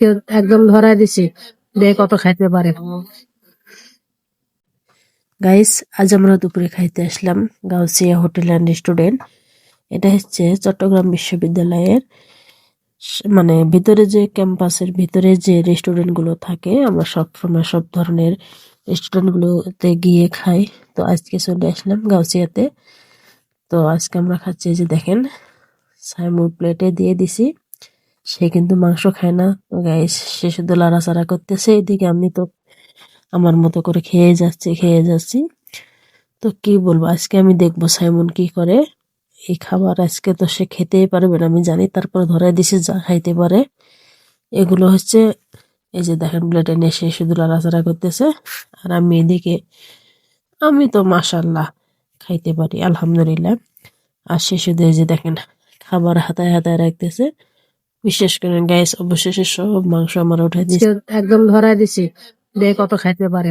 আজকে একদম ধরাই দিছি, দেখে কত খাইতে পারে। গাইস, আজ আমরা দুপুরে খাইতে আসলাম গাউসিয়া হোটেল অ্যান্ড রেস্টুরেন্ট। এটা হচ্ছে চট্টগ্রাম বিশ্ববিদ্যালয়ের মানে ভিতরে যে ক্যাম্পাসের ভিতরে যে রেস্টুরেন্ট গুলো থাকে, আমরা সব সময় সব ধরনের রেস্টুরেন্ট গুলোতে গিয়ে খাই। তো আজকে চলে আসলাম গাউসিয়াতে। তো আজকে আমরা খাচ্ছি, এই যে দেখেন সাইমুর প্লেটে দিয়ে দিছি। সে কিন্তু মাংস খায় না। তো গাইস, সে শুধু লাড়াচাড়া করতেছে, এদিকে আমি তো আমার মতো করে খেয়ে যাচ্ছি। তো কি বলবো, আজকে আমি দেখবো সাইমন কি করে। এই খাবার আজকে তো সে খেতেই পারবে না আমি জানি, তারপর ধরাই দিছে যা খাইতে পারে। এগুলো হচ্ছে, এই যে দেখেন প্লেটে নিয়ে সে শুধু লাড়াচাড়া করতেছে। আর আমি এদিকে, আমি তো মাশাল্লাহ খাইতে পারি আলহামদুলিল্লাহ। আর সে শুধু এই যে দেখেন খাবার হাতায় হাতায় রাখতেছে। বিশেষ করে গ্যাস অবশেষে সব মাংস আমার উঠে আজকে দিচ্ছে। একদম ধরাই দিছি, দেখে কত খাইতে পারে।